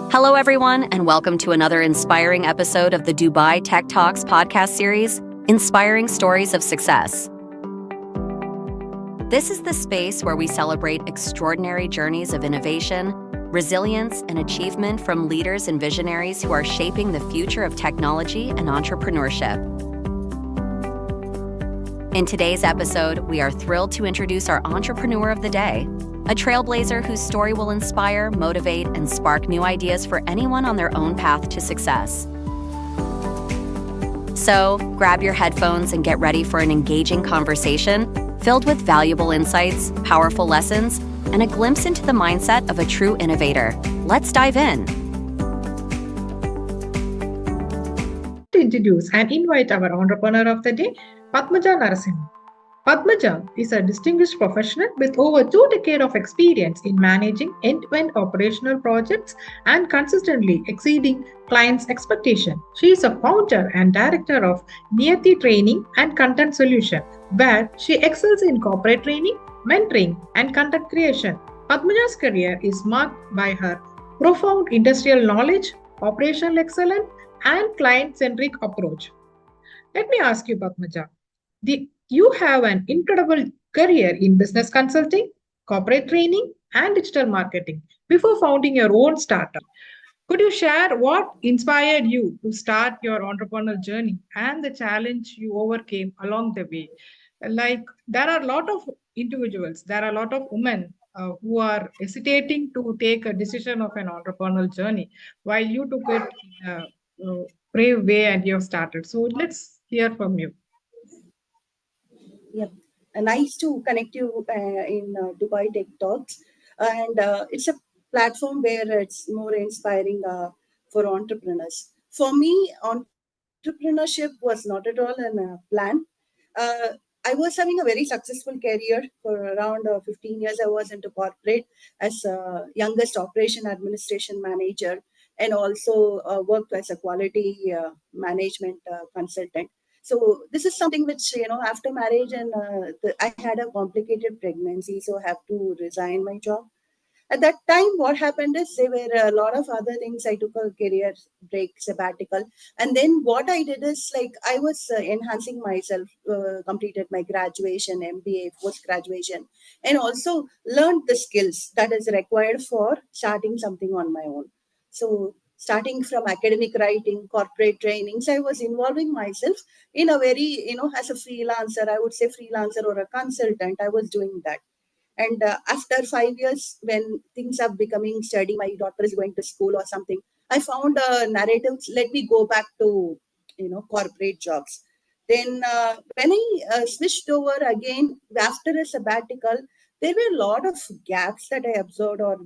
Hello, everyone, and welcome to another inspiring episode of the Dubai Tech Talks podcast series, Inspiring Stories of Success. This is the space where we celebrate extraordinary journeys of innovation, resilience, and achievement from leaders and visionaries who are shaping the future of technology and entrepreneurship. In today's episode, we are thrilled to introduce our entrepreneur of the day, a trailblazer whose story will inspire, motivate, and spark new ideas for anyone on their own path to success. So, grab your headphones and get ready for an engaging conversation filled with valuable insights, powerful lessons, and a glimpse into the mindset of a true innovator. Let's dive in. To introduce and invite our entrepreneur of the day, Padmajah Narasimhan. Padmajah is a distinguished professional with over 2 decades of experience in managing end-to-end operational projects and consistently exceeding clients' expectations. She is a founder and director of Niyati Training and Content Solution, where she excels in corporate training, mentoring, and content creation. Padmajah's career is marked by her profound industrial knowledge, operational excellence, and client-centric approach. Let me ask you, Padmajah. You have an incredible career in business consulting, corporate training, and digital marketing before founding your own startup. Could you share what inspired you to start your entrepreneurial journey and the challenge you overcame along the way? Like, there are a lot of individuals, there are a lot of women who are hesitating to take a decision of an entrepreneurial journey, while you took it in a brave way and you have started. So, let's hear from you. Yep. Nice to connect you in Dubai Tech Talks. And it's a platform where it's more inspiring for entrepreneurs. For me, entrepreneurship was not at all a plan. Uh, I was having a very successful career for around 15 years. I was into corporate as youngest operation administration manager and also worked as a quality management consultant. So this is something which, after marriage and I had a complicated pregnancy, so I have to resign my job. At that time, what happened is there were a lot of other things. I took a career break, sabbatical. And then what I did is like I was enhancing myself, completed my graduation, MBA, post graduation, and also learned the skills that is required for starting something on my own. So starting from academic writing, corporate trainings, I was involving myself in a very, as a freelancer, I would say freelancer or a consultant, I was doing that. And after 5 years, when things are becoming steady, my daughter is going to school or something, I found a narrative, let me go back to, corporate jobs. Then when I switched over again after a sabbatical, there were a lot of gaps that I observed, or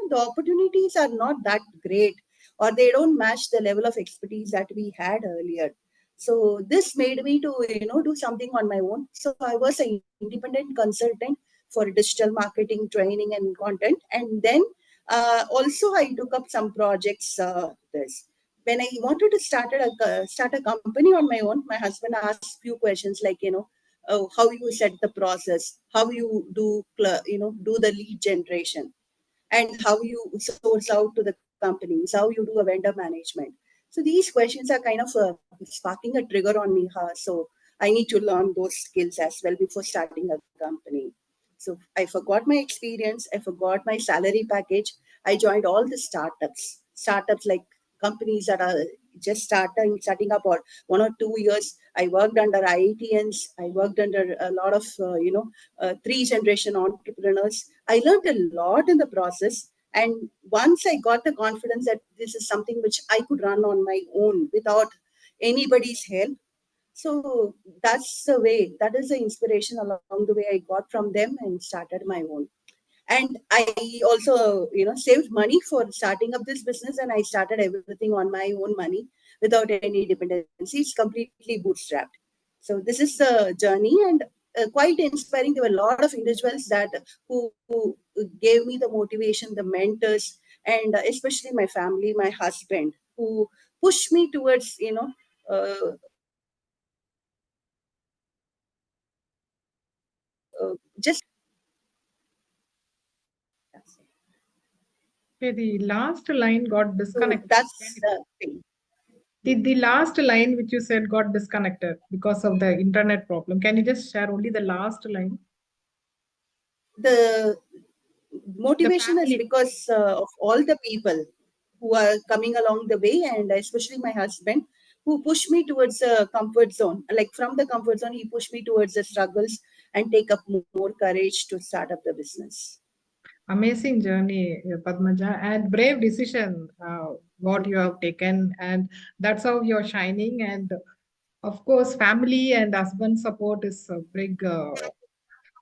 the opportunities are not that great, or they don't match the level of expertise that we had earlier. So this made me to do something on my own. So I was an independent consultant for digital marketing training and content, and then also I took up some projects. This when I wanted to start a company on my own, my husband asked few questions like how you set the process, how you do the lead generation, and how you source out to the companies, how you do a vendor management. So these questions are kind of sparking a trigger on me. So I need to learn those skills as well before starting a company. So I forgot my experience. I forgot my salary package. I joined all the startups like companies that are just starting up or 1 or 2 years. I worked under IITNs. I worked under a lot of, three generation entrepreneurs. I learned a lot in the process. And once I got the confidence that this is something which I could run on my own without anybody's help, so that's the way, that is the inspiration along the way I got from them and started my own. And I also, saved money for starting up this business, and I started everything on my own money without any dependency. It's completely bootstrapped. So this is the journey, and quite inspiring. There were a lot of individuals that who gave me the motivation, the mentors, and especially my family, my husband, who pushed me towards, just Okay, the last line got So disconnected. that's the thing. The last line which you said got disconnected because of the internet problem. Can you just share only the last line? The The motivation is family. because of all the people who are coming along the way, and especially my husband, who pushed me towards a comfort zone. Like from the comfort zone, he pushed me towards the struggles and take up more courage to start up the business. Amazing journey, Padmaja, and brave decision what you have taken, and that's how you're shining. And of course, family and husband support is a big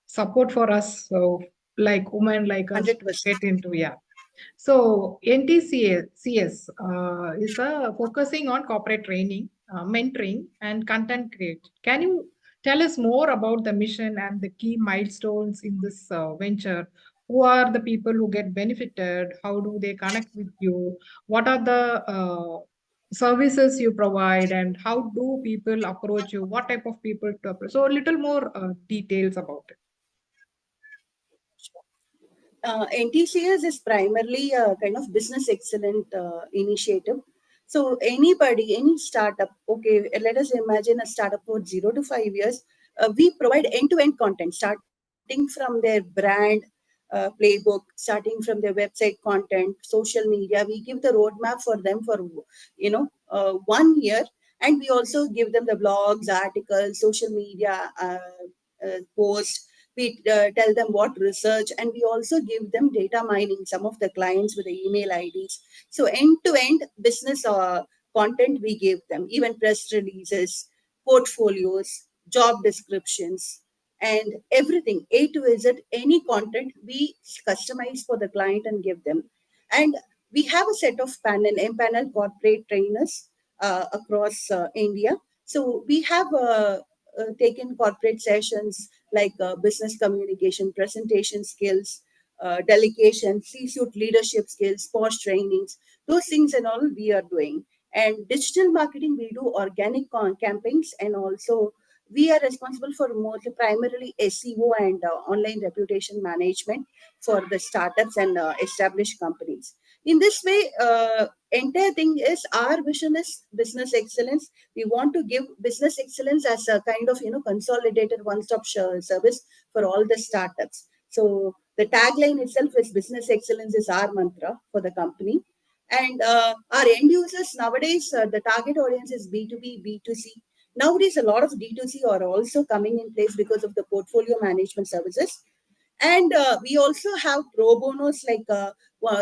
support for us. So, like women like us to 100%. get into, yeah. So NTCCS is focusing on corporate training, mentoring, and content creation. Can you tell us more about the mission and the key milestones in this venture? Who are the people who get benefited? How do they connect with you? What are the services you provide, and how do people approach you? What type of people to approach? So a little more details about it. NTCS is primarily a kind of business excellent initiative. So anybody, any startup, okay, let us imagine a startup for 0 to 5 years. We provide end-to-end content, starting from their brand playbook, starting from their website content, social media. We give the roadmap for them for 1 year, and we also give them the blogs, articles, social media posts. We tell them what research, and we also give them data mining, some of the clients with the email IDs. So end to end business content we give them, even press releases, portfolios, job descriptions, and everything A to Z. Any content we customize for the client and give them. And we have a set of panel corporate trainers across India. So we have taken corporate sessions like business communication, presentation skills, delegation, C-suite leadership skills, post trainings, those things and all we are doing. And digital marketing, we do organic campaigns, and also we are responsible for mostly primarily SEO and online reputation management for the startups and established companies. In this way, entire thing is our vision is business excellence. We want to give business excellence as a kind of consolidated one-stop service for all the startups. So the tagline itself is business excellence is our mantra for the company. And our end users nowadays, the target audience is B2B, B2C. Nowadays, a lot of D2C are also coming in place because of the portfolio management services. And we also have pro bonos, like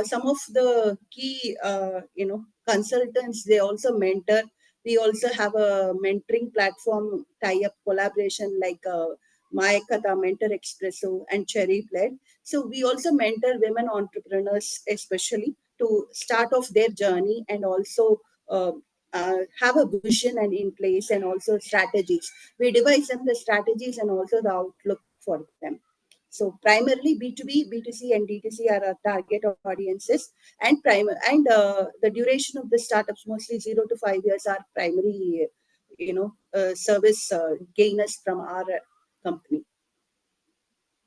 some of the key consultants, they also mentor. We also have a mentoring platform tie-up collaboration like Mayakata, Mentor Expresso, and Cherry Pled. So we also mentor women entrepreneurs, especially to start off their journey, and also have a vision and in place, and also strategies. We devise them the strategies and also the outlook for them. So primarily B2B, B2C, and D2C are our target audiences, and the duration of the startups mostly 0 to 5 years are primary, service gainers from our company.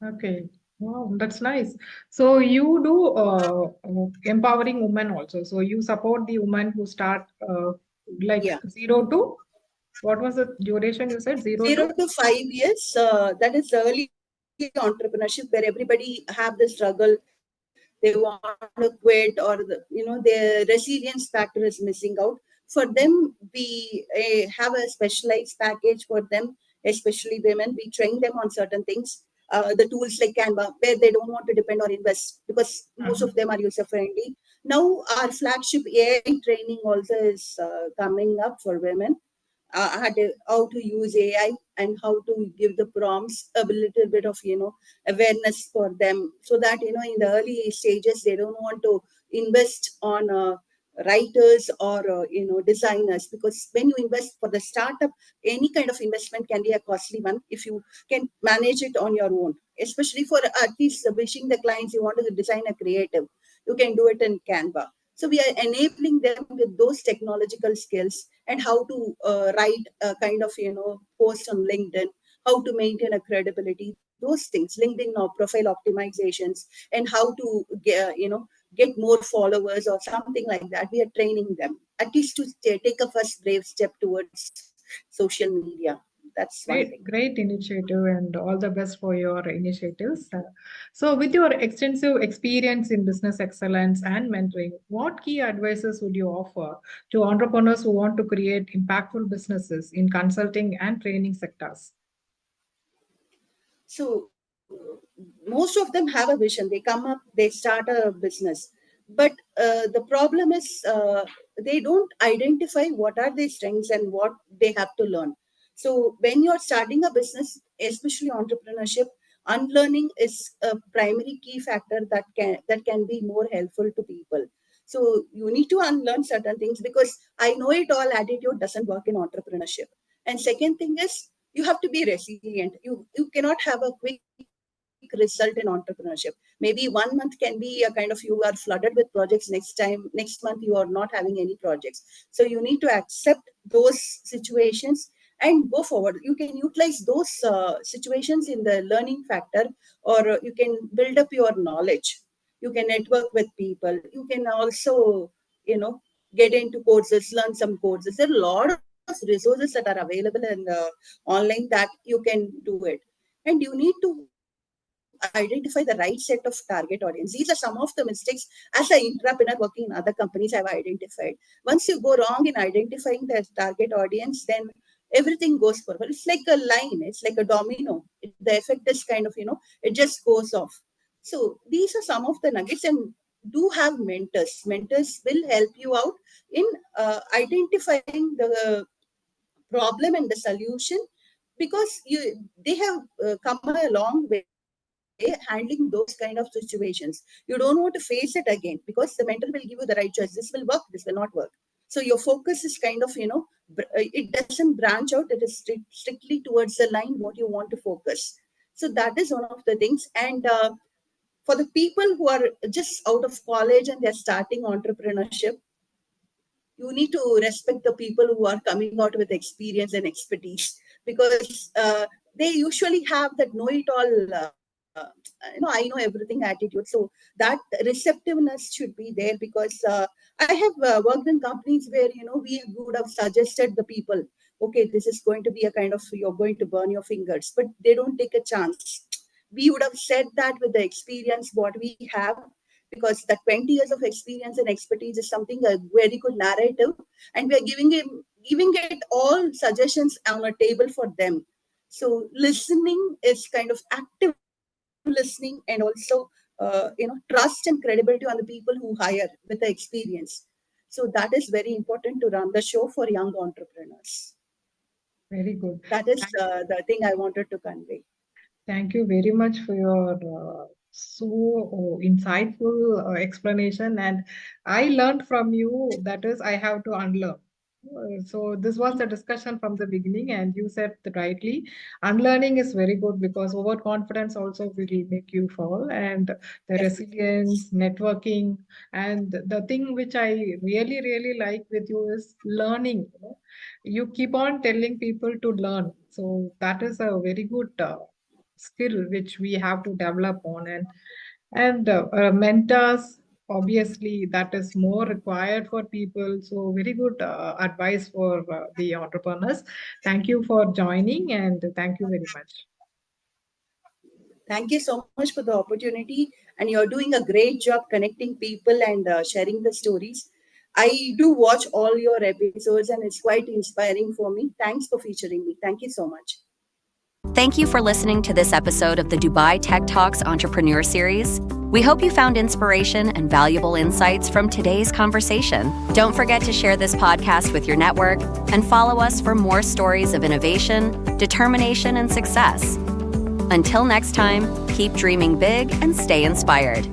Okay. Wow, that's nice. So you do empowering women also. So you support the women who start like Yeah. zero to, what was the duration you said? Zero to? 0 to 5 years, that is early entrepreneurship, where everybody have the struggle. They want to quit, or their resilience factor is missing out. For them, we have a specialized package for them, especially women. We train them on certain things, the tools like Canva, where they don't want to depend or invest, because most of them Uh-huh. are user friendly. Now our flagship AI training also is coming up for women, how to use AI and how to give the prompts a little bit of awareness for them, so that in the early stages they don't want to invest on writers or designers, because when you invest for the startup, any kind of investment can be a costly one if you can manage it on your own. Especially for at least wishing the clients, you want to design a creative, you can do it in Canva. So we are enabling them with those technological skills, and how to write a kind of post on LinkedIn, how to maintain a credibility, those things, LinkedIn or profile optimizations, and how to get more followers or something like that. We are training them at least to take a first brave step towards social media. That's one thing. Great initiative, and all the best for your initiatives. So, with your extensive experience in business excellence and mentoring, what key advices would you offer to entrepreneurs who want to create impactful businesses in consulting and training sectors? So most of them have a vision. They come up, they start a business, but the problem is they don't identify what are their strengths and what they have to learn. So when you're starting a business, especially entrepreneurship, unlearning is a primary key factor that can be more helpful to people. So you need to unlearn certain things, because I know it all attitude doesn't work in entrepreneurship. And second thing is, you have to be resilient. You cannot have a quick result in entrepreneurship. Maybe 1 month can be a kind of, you are flooded with projects, next month you are not having any projects. So you need to accept those situations and go forward. You can utilize those situations in the learning factor, or you can build up your knowledge. You can network with people. You can also, get into courses, learn some courses. There are a lot of resources that are available in the online that you can do it. And you need to identify the right set of target audience. These are some of the mistakes as an intrapreneur working in other companies I've identified. Once you go wrong in identifying the target audience, then everything goes forward. It's like a line, it's like a domino. The effect is kind of, it just goes off. So these are some of the nuggets. And do have mentors. Mentors will help you out in identifying the problem and the solution, because they have come a long way handling those kind of situations. You don't want to face it again, because the mentor will give you the right choice. This will work, this will not work. So your focus is kind of, it doesn't branch out. It is strictly towards the line what you want to focus. So that is one of the things. And for the people who are just out of college and they're starting entrepreneurship, you need to respect the people who are coming out with experience and expertise, because they usually have that know-it-all, I know everything attitude. So that receptiveness should be there, because I have worked in companies where, we would have suggested the people, okay, this is going to be a kind of, you're going to burn your fingers, but they don't take a chance. We would have said that with the experience what we have, because that 20 years of experience and expertise is something, a very good narrative, and we are giving it all suggestions on a table for them. So listening is kind of active listening, and also trust and credibility on the people who hire with the experience. So that is very important to run the show for young entrepreneurs. Very good. That is the thing I wanted to convey. Thank you very much for your insightful explanation. And I learned from you, that is, I have to unlearn. So this was the discussion from the beginning, and you said that rightly, unlearning is very good, because overconfidence also will make you fall, and the resilience, networking, and the thing which I really, really like with you is learning. You keep on telling people to learn. So that is a very good skill which we have to develop on. And mentors, obviously that is more required for people. So very good advice for the entrepreneurs. Thank you for joining, and thank you very much. Thank you so much for the opportunity, and you're doing a great job connecting people and sharing the stories. I do watch all your episodes, and it's quite inspiring for me. Thanks for featuring me. Thank you so much. Thank you for listening to this episode of the Dubai Tech Talks Entrepreneur Series. We hope you found inspiration and valuable insights from today's conversation. Don't forget to share this podcast with your network and follow us for more stories of innovation, determination, and success. Until next time, keep dreaming big and stay inspired.